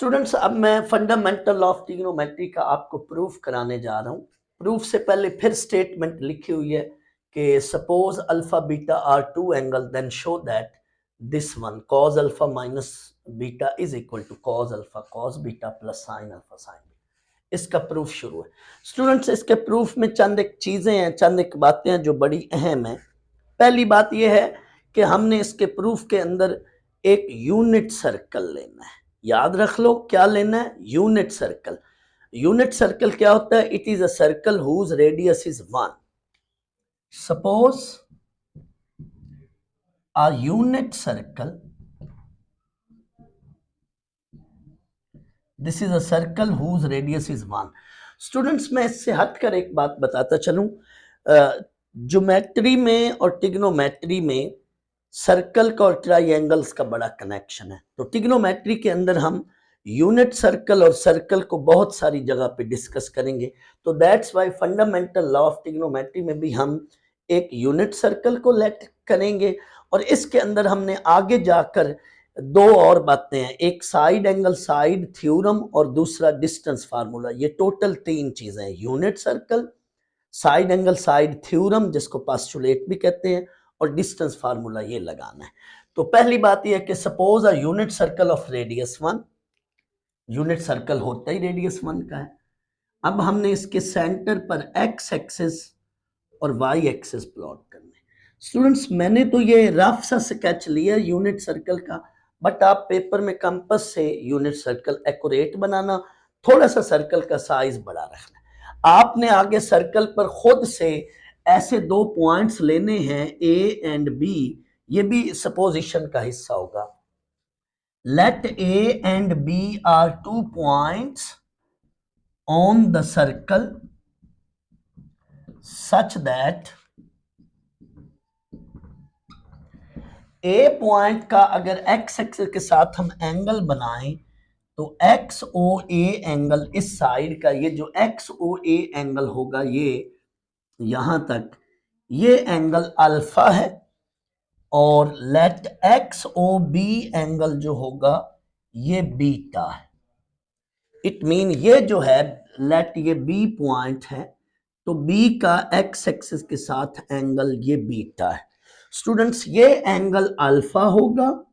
Students, अब मैं fundamental of trigonometry का आपको प्रूफ कराने जा रहा हूं। प्रूफ से पहले फिर स्टेटमेंट लिखी हुई है कि suppose alpha beta are two angle, then show that this one cos alpha minus beta is equal to cos alpha cos beta plus sine alpha sine beta. इसका प्रूफ शुरू है। स्टूडेंट्स, इसके प्रूफ में चंद एक चीजें हैं, चंद एक बातें हैं जो बड़ी अहम है। पहली बात यह है कि हमने इसके प्रूफ के अंदर एक यूनिट सर्कल लेना है। याद रख लो क्या लेना है, यूनिट सर्कल। यूनिट सर्कल क्या होता है? It is a circle whose radius is 1। Suppose a unit circle, this is a circle whose radius is 1। Students, मैं इससे हटकर एक बात बताता चलूं। ज्योमेट्री में और ट्रिग्नोमेट्री में सर्कल का और ट्राइंगल्स का बड़ा कनेक्शन है। तो ट्रिग्नोमेट्री के अंदर हम यूनिट सर्कल और सर्कल को बहुत सारी जगह पे डिस्कस करेंगे। तो that's why fundamental law of trigonometry में भी हम एक यूनिट सर्कल को लेट करेंगे और इसके अंदर हमने आगे जाकर दो और बातें हैं, एक साइड एंगल साइड थ्योरम और दूसरा डिस्टेंस फार्मूला। ये टोटल तीन चीजें हैं, unit circle, side angle side theorem जिसको पोस्टुलेट भी कहते हैं, और डिस्टेंस फार्मूला ये लगाना है। तो पहली बात यह है कि suppose a unit circle of radius 1, unit circle होता ही रेडियस 1 का है। अब हमने इसके सेंटर पर एक्स एक्सिस और वाई एक्सिस प्लॉट करने। स्टूडेंट्स, मैंने तो ये रफ सा स्केच लिया यूनिट सर्कल का, बट आप पेपर में कंपास से यूनिट सर्कल एक्यूरेट बनाना, थोड़ा सा सर्कल का साइज बड़ा रखना। आपने आगे सर्कल पर खुद से ऐसे दो पॉइंट्स लेने हैं ए एंड बी, ये भी सपोजिशन का हिस्सा होगा। Let A and B are 2 points on the circle such that A point का अगर एक्स एक्सिस के साथ हम एंगल बनाएं तो एक्स ओ ए एंगल इस साइड का, ये जो एक्स ओ ए एंगल होगा ये यहां तक, ये एंगल अल्फा है। और let X O B angle जो होगा ये बीटा है। इट मीन ये जो है, लेट ये बी पॉइंट है तो बी का एक्स एक्सिस के साथ एंगल ये बीटा है। स्टूडेंट्स, ये एंगल अल्फा होगा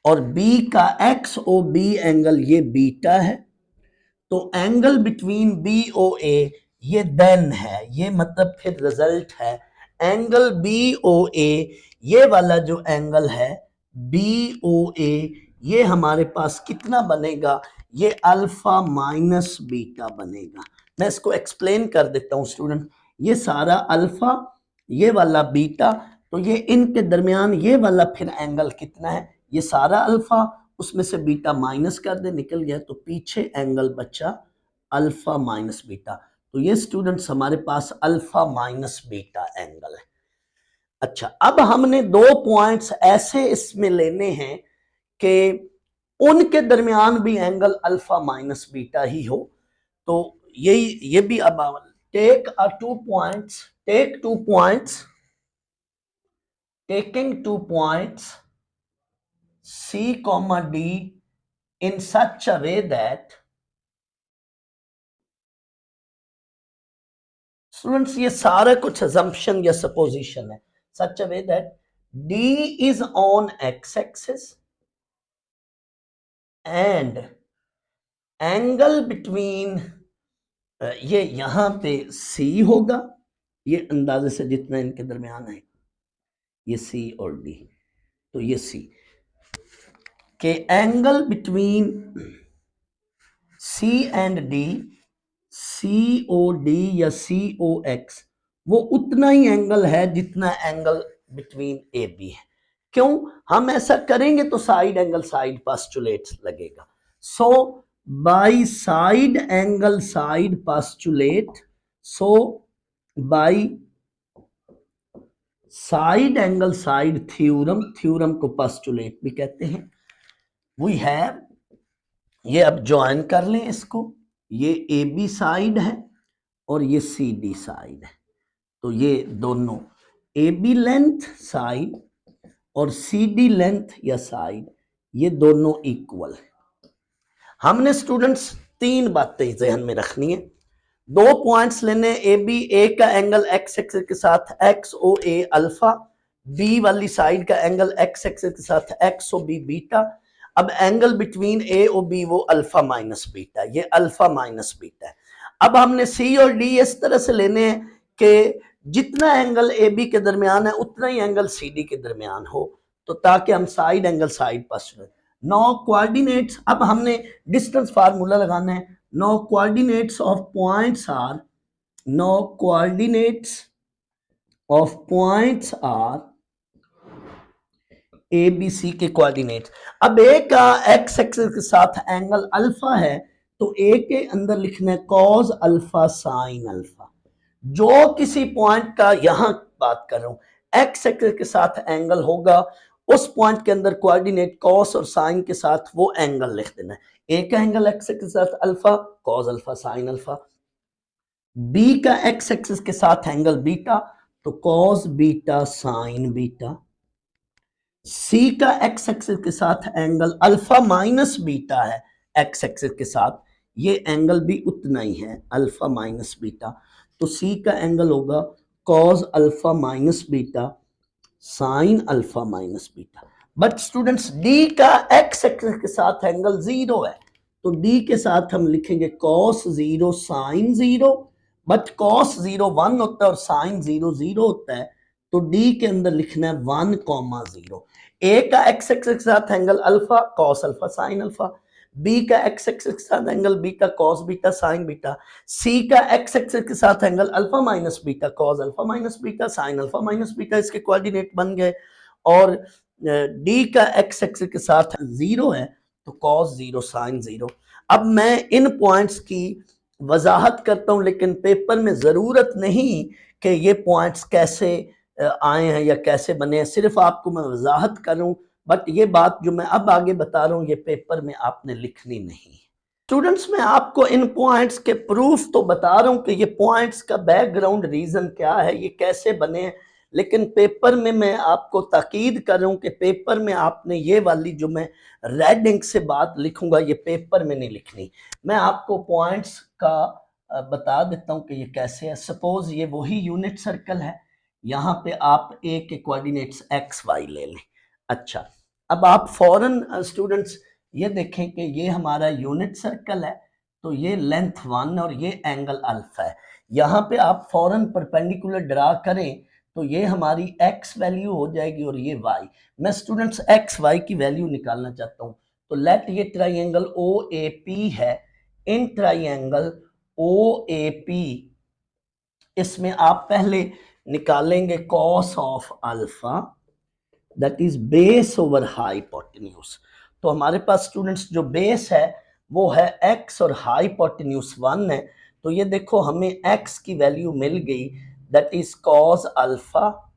और बी का एक्स ओ बी एंगल ये बीटा है। तो एंगल बिटवीन बी ओ ए ये देन है, ये मतलब फिर रिजल्ट है। एंगल बी ओ ए, ये वाला जो एंगल है बी ओ ए, ये हमारे पास कितना बनेगा? ये अल्फा माइनस बीटा बनेगा। मैं इसको एक्सप्लेन कर देता हूं स्टूडेंट। ये सारा अल्फा, ये वाला बीटा, तो ये इनके दरमियान ये वाला फिर एंगल कितना है? ये सारा अल्फा, उसमें से बीटा माइनस कर दे, निकल गया, तो पीछे एंगल बचा अल्फा माइनस बीटा। तो ये स्टूडेंट्स हमारे पास अल्फा माइनस बीटा एंगल है। अच्छा, अब हमने दो पॉइंट्स ऐसे इसमें लेने हैं कि उनके दरमियान भी एंगल अल्फा माइनस बीटा ही हो। तो ये भी अब take two points taking 2 points C, D in such a way that, students ये सारा कुछ assumption या supposition है, such a way that D is on x axis and angle between ये यहां पे C होगा, ये अंदाजे से जितना इनके दरमियान है ये C और D, तो ये C के angle between C and D, C O D या सी ओ एक्स, वो उतना ही एंगल है जितना एंगल बिटवीन ए बी है। क्यों हम ऐसा करेंगे? तो साइड एंगल साइड पोस्टुलेट लगेगा। So by side angle side postulate, so by side angle side theorem, theorem को पोस्टुलेट भी कहते हैं, वी हैव, ये अब ज्वाइन कर लें इसको, ये ए बी साइड है और ये सी डी साइड है। तो ये दोनों ए बी लेंथ साइड और सी डी लेंथ या साइड, ये दोनों इक्वल है। हमने स्टूडेंट्स तीन बातें जहन में रखनी है। दो पॉइंट्स लेने, ए बी, ए का एंगल एक्स एक्सिस के साथ एक्स ओ ए अल्फा, बी वाली साइड का एंगल एक्स एक्सिस के साथ एक्स ओ बी बीटा। अब एंगल बिटवीन ए और बी वो अल्फा माइनस बीटा, ये अल्फा माइनस बीटा है। अब हमने सी और डी इस तरह से लेने हैं कि जितना एंगल ए बी के दरमियान है उतना ही एंगल सी डी के दरमियान हो, तो ताकि हम साइड एंगल साइड पास रहे। नो कोऑर्डिनेट्स, अब हमने डिस्टेंस फार्मूला लगाना है। Now coordinates of points are, now coordinates of points are A B C के कोऑर्डिनेट्स। अब ए का एक्स एक्सिस के साथ एंगल अल्फा है, तो ए के अंदर लिखना है कॉस अल्फा साइन अल्फा। जो किसी पॉइंट का, यहां बात कर रहा हूं, एक्स एक्सिस के साथ एंगल होगा, उस पॉइंट के अंदर कोऑर्डिनेट कॉस और साइन के साथ वो एंगल लिख देना है। ए का एंगल एक्स एक्सिस के साथ alpha, cos alpha sine alpha. B का एक्स एक्सिस के साथ एंगल बीटा, तो cos beta sine beta. C का एक्स एक्सिस के साथ एंगल अल्फा माइनस बीटा है एक्स एक्सिस के साथ, ये एंगल भी उतना ही है अल्फा माइनस बीटा, तो सी का एंगल होगा cos alpha minus beta sine alpha minus beta. But students D का एक्स एक्सिस के साथ एंगल जीरो है, तो डी के साथ हम लिखेंगे cos zero sine zero, but cos zero 1 होता है और साइन जीरो 0 होता है, तो डी के अंदर लिखना है 1,0। ए का एक्स एक्सिस के साथ angle alpha, cos alpha sine alpha. B का एक्स एक्सिस के साथ angle beta, cos beta sine beta. C का एक्स एक्सिस के साथ angle alpha minus beta, cos alpha minus beta sine alpha minus beta, इसके coordinate बन गए। और डी का एक्स एक्सिस के साथ जीरो है, तो कॉस जीरो साइन जीरो। अब मैं इन पॉइंट्स की वजाहत करता हूं, लेकिन पेपर में जरूरत नहीं कि ये पॉइंट्स कैसे आए हैं या कैसे बने हैं, सिर्फ आपको मैं वजाहत करूं। बट ये बात जो मैं अब आगे बता रहा हूं, ये पेपर में आपने लिखनी नहीं। स्टूडेंट्स, मैं आपको इन पॉइंट्स के प्रूफ तो बता रहा हूं कि ये पॉइंट्स का बैकग्राउंड रीजन क्या है, ये कैसे बने हैं, लेकिन पेपर में मैं आपको ताकीद कर रहा हूं कि पेपर में आपने ये वाली जो मैं रेड इंक से बात लिखूंगा, ये पेपर में नहीं लिखनी। मैं आपको पॉइंट्स का बता देता हूं कि ये कैसे है। सपोज ये वही यूनिट सर्कल है, यहाँ पे आप ए के कोऑर्डिनेट्स एक्स वाई ले लें। अच्छा, अब आप फौरन स्टूडेंट्स ये देखें कि ये हमारा यूनिट सर्कल है, तो ये लेंथ 1 और ये एंगल अल्फा है। यहाँ पे आप फौरन परपेंडिकुलर ड्रा करें तो ये हमारी x वैल्यू हो जाएगी और ये y। मैं स्टूडेंट्स x y की वैल्यू निकालना चाहता हूँ, तो लेट ये ट्राइंगल OAP है, इन ट्राइंगल OAP इसमें आप पहले निकालेंगे cos of alpha, that is base over hypotenuse. तो हमारे पास स्टूडेंट्स जो बेस है वो है x और हाइपोटेन्यूज 1 है, तो ये देखो हमें x की वैल्यू मिल गई, that is cos alpha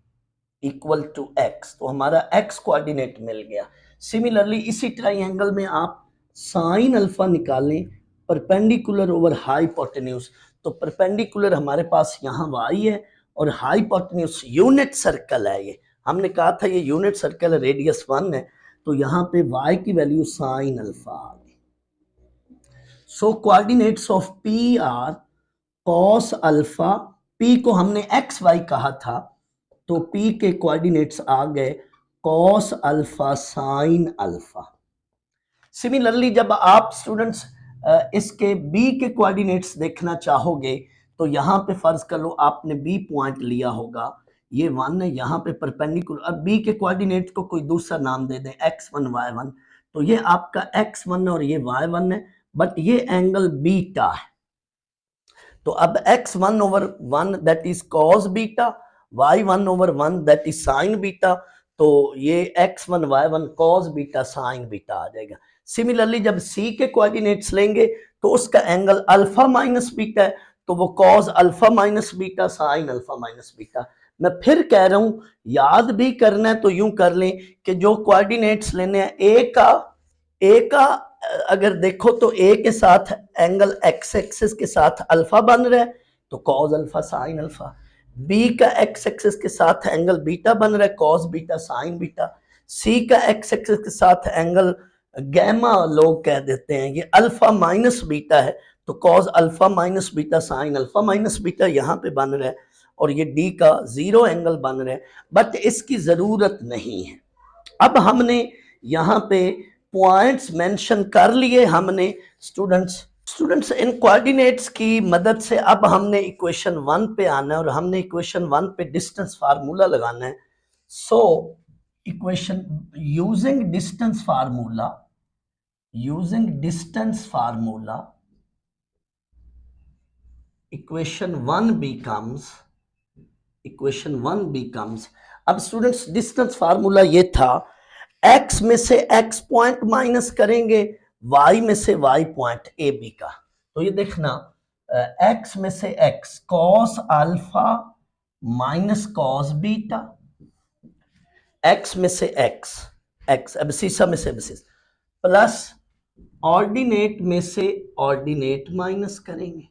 equal to x, तो हमारा x कोऑर्डिनेट मिल गया। सिमिलरली इसी ट्राइंगल में आप साइन अल्फा निकालें परपेंडिकुलर ओवर हाइपोटेन्यूज, तो परपेंडिकुलर हमारे पास यहाँ y है और हाइपोटेन्यूज यूनिट सर्कल है, ये हमने कहा था ये यूनिट सर्कल रेडियस 1 है, तो यहाँ पे y की वैल्यू साइन अल्फा आ गई। So coordinates of p are cos alpha, p को हमने एक्स वाई कहा था, तो p के कोऑर्डिनेट्स आ गए cos alpha sine alpha. Similarly जब आप स्टूडेंट्स इसके b के कोऑर्डिनेट्स देखना चाहोगे, तो यहाँ पे फर्ज कर लो आपने b पॉइंट लिया होगा, ये 1 है, यहाँ पे परपेंडिकुलर, अब b के कोऑर्डिनेट को कोई दूसरा नाम दे दें x1 y1, तो ये आपका x1 और ये y1 है, बट ये एंगल बीटा है, तो अब x1 over 1 that is cos beta, y1 over 1 that is sin beta, तो ये x1 y1 cos beta sin beta आ जाएगा। सिमिलरली जब c के कोऑर्डिनेट्स लेंगे तो उसका एंगल अल्फा माइनस बीटा है, तो वो cos alpha minus beta sin alpha minus beta. मैं फिर कह रहा हूं, याद भी करना है तो यूं कर लें कि जो कोऑर्डिनेट्स लेने हैं ए का अगर देखो तो ए के साथ एंगल एक्स एक्सिस के साथ अल्फा बन रहा है, तो cos alpha sine alpha. B का एक्स एक्सिस के साथ एंगल बीटा बन रहा है, cos beta sine beta. C का एक्स एक्सिस के साथ एंगल गैमा लोग कह देते हैं, ये अल्फा माइनस बीटा है, तो cause alpha minus beta sine alpha minus beta यहाँ पे बन रहा है, और ये डी का 0 एंगल बन रहा है, बट इसकी जरूरत नहीं है। अब हमने यहाँ पे पॉइंट्स मेंशन कर लिए हमने स्टूडेंट्स इन कोऑर्डिनेट्स की मदद से अब हमने इक्वेशन 1 पे आना है, और हमने इक्वेशन 1 पे डिस्टेंस फार्मूला लगाना है। So equation using distance formula equation 1 becomes अब स्टूडेंट्स डिस्टेंस फार्मूला ये था, x में से x पॉइंट माइनस करेंगे, y में से y पॉइंट ए बी का, तो ये देखना x में से x cos alpha minus cos beta, x में से x एब्सिसा में से एब्सिस, प्लस ऑर्डिनेट में से ऑर्डिनेट माइनस करेंगे,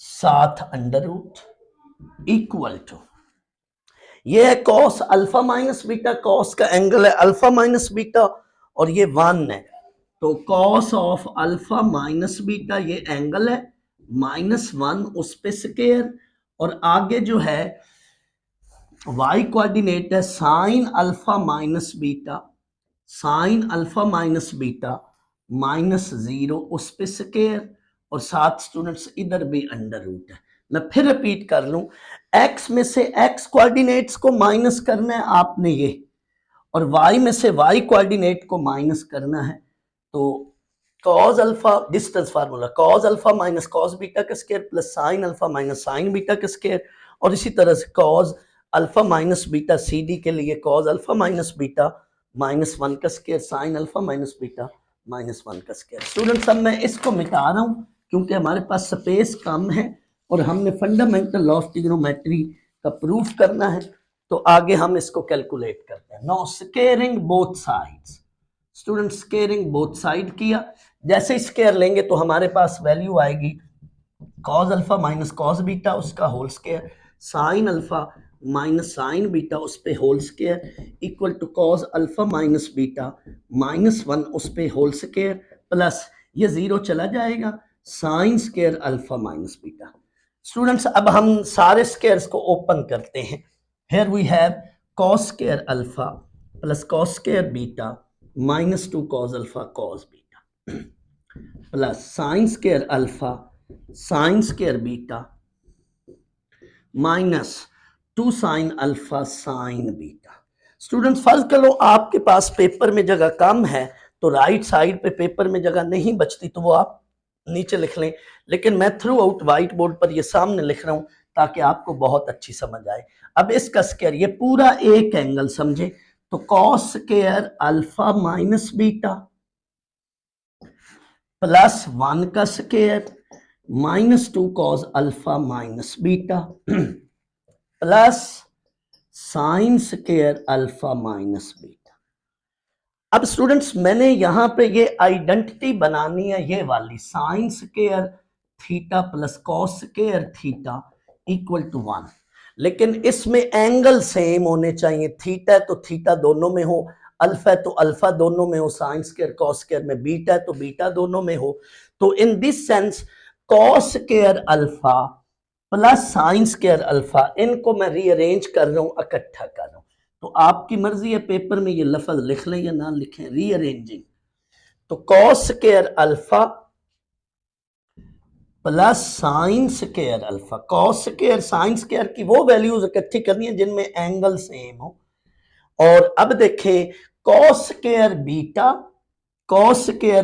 साथ अंडर रूट इक्वल टू, ये है cos alpha minus beta, cos का एंगल है अल्फा माइनस बीटा, और ये 1 है, तो cos of alpha minus beta ये एंगल है, -1 उस पे स्क्वायर, और आगे जो है y कोऑर्डिनेट है साइन अल्फा माइनस बीटा -0 उस पे स्क्वायर, और साथ स्टूडेंट्स इधर भी अंडर रूट है। मैं फिर रिपीट कर लूं, x में से x कोऑर्डिनेट्स को माइनस करना है आपने ये, और y में से y कोऑर्डिनेट को माइनस करना है, तो cos alpha distance formula cos alpha minus cos beta का square plus sine alpha minus sine beta का स्क्वायर, और इसी तरह से cos alpha minus beta C D के लिए cos अल्फा माइनस बीटा -1 का square sine alpha minus beta -1 का स्क्वायर। स्टूडेंट्स अब मैं इसको मिटा रहा हूं क्योंकि हमारे पास स्पेस कम है और हमने फंडामेंटल लॉ ऑफ ट्रिग्नोमेट्री का प्रूफ करना है, तो आगे हम इसको कैलकुलेट करते हैं। Now squaring both sides, student squaring both side किया, जैसे स्क्वायर लेंगे तो हमारे पास वैल्यू आएगी cos alpha minus cos beta उसका whole square, sine alpha minus sine beta उस पे whole square, equal to cos alpha minus beta -1 उस पे होल स्क्वायर, प्लस ये 0 चला जाएगा sine square alpha minus beta. Students अब हम सारे स्क्वायर्स को ओपन करते हैं। Here we have cos square alpha plus cos square beta -2 cos alpha cos beta plus sine square alpha sine square beta -2 sine alpha sine beta. Students फर्ज करो आपके पास paper में जगह कम है तो राइट साइड पे पेपर में जगह नहीं बचती तो वो आप नीचे लिख लें, लेकिन मैं थ्रू आउट व्हाइट बोर्ड पर ये सामने लिख रहा हूं ताकि आपको बहुत अच्छी समझ आए। अब इसका स्क्वायर, ये पूरा एक एंगल समझे, तो cos square alpha minus beta plus 1 का square -2 cos alpha minus beta plus sine square alpha minus beta. अब स्टूडेंट्स मैंने यहां पे ये आइडेंटिटी बनानी है, ये वाली sine square theta plus cos square theta equal to 1, लेकिन इसमें एंगल सेम होने चाहिए, थीटा है तो थीटा दोनों में हो, अल्फा है तो अल्फा दोनों में हो, साइन स्क्वायर कॉस स्क्वायर में बीटा है तो बीटा दोनों में हो। तो in this sense cos square alpha plus sine square alpha, इनको मैं रीअरेंज कर रहा हूं, इकट्ठा कर रहा हूं, तो आपकी मर्जी है पेपर में ये लफ्ज लिख लें या ना लिखें, रीअरेंजिंग। तो cos square alpha plus sine square alpha, cos square sine square की वो वैल्यूज इकट्ठी करनी है जिनमें एंगल सेम हो। और अब देखें कॉस स्क्वायर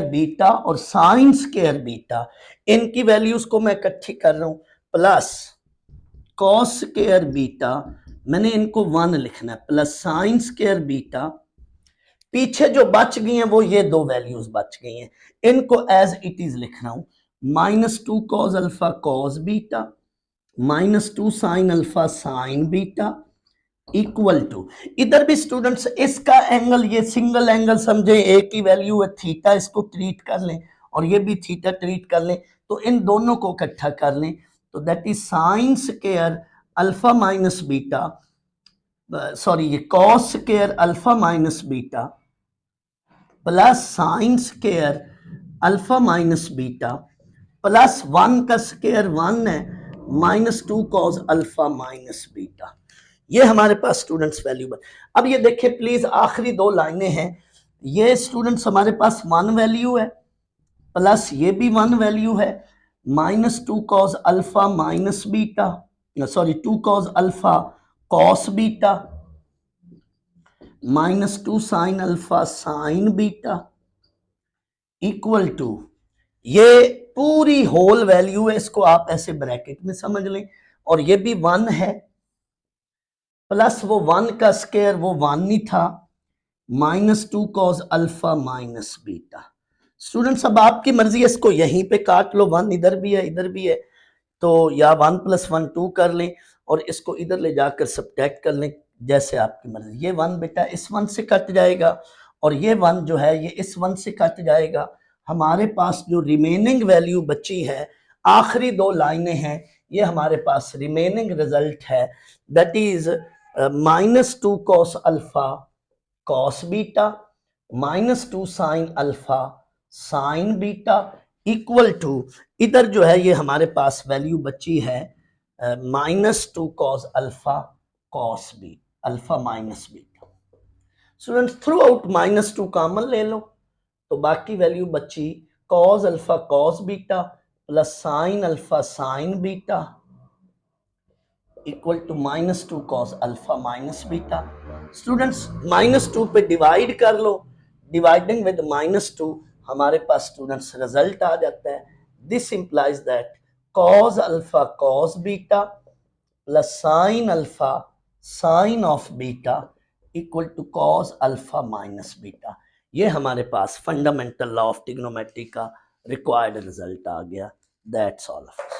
बीटा और साइन स्क्वायर बीटा, इनकी वैल्यूज को मैं इकट्ठी कर रहा हूं, प्लस कॉस स्क्वायर बीटा मैंने इनको 1 लिखना है, प्लस साइन स्क्वायर बीटा, पीछे जो बच गई हैं वो ये दो वैल्यूज बच गई हैं, इनको एज इट इज लिख रहा हूं, -2 cos alpha cos beta -2 sine alpha sine beta equal to, इधर भी स्टूडेंट्स इसका एंगल ये सिंगल एंगल समझे, एक ही वैल्यू है थीटा, इसको ट्रीट कर लें और ये भी थीटा ट्रीट कर लें, तो इन दोनों को इकट्ठा कर लें, तो that is sine square alpha minus beta, sorry ये cos square alpha minus beta plus sine square alpha minus beta plus 1 का स्क्वायर 1 है minus 2 cos alpha minus beta. ये हमारे पास स्टूडेंट्स वैल्यू बन। अब ये देखिए प्लीज आखिरी दो लाइनें हैं। ये स्टूडेंट्स हमारे पास 1 वैल्यू है प्लस ये भी 1 वैल्यू है minus 2 cos alpha minus beta, sorry 2 cos alpha cos beta minus 2 sine alpha sine beta equal to ये पूरी होल वैल्यू है, इसको आप ऐसे ब्रैकेट में समझ लें, और ये भी 1 है प्लस वो 1 का स्क्वायर वो 1 नहीं था minus 2 cos alpha minus beta. Students अब आपकी मर्जी है, इसको यहीं पे काट लो, 1 इधर भी है इधर भी है, तो या 1 प्लस 1 2 कर लें और इसको इधर ले जाकर सब्ट्रैक्ट कर लें, जैसे आपकी मर्जी। ये 1 बेटा इस 1 से कट जाएगा और ये 1 जो है ये इस 1 से कट जाएगा। हमारे पास जो रिमेनिंग वैल्यू बची है, आखिरी दो लाइनें हैं, ये हमारे पास रिमेनिंग रिजल्ट है, that is minus 2 cos alpha cos beta minus 2 sine alpha sine beta equal to इधर जो है ये हमारे पास वैल्यू बची है minus 2 cos alpha cos B alpha minus beta. Students throughout minus 2 common ले लो तो बाकी वैल्यू बची cos alpha cos beta plus sine alpha sine beta equal to minus 2 cos alpha minus beta. Students minus 2 पे divide कर लो, dividing with minus 2 हमारे पास students result आ जाता है। This implies that cos alpha cos beta plus sine alpha sine of beta equal to cos alpha minus beta. ये हमारे पास fundamental law of trigonometry का रिक्वायर्ड रिजल्ट आ गया। That's all of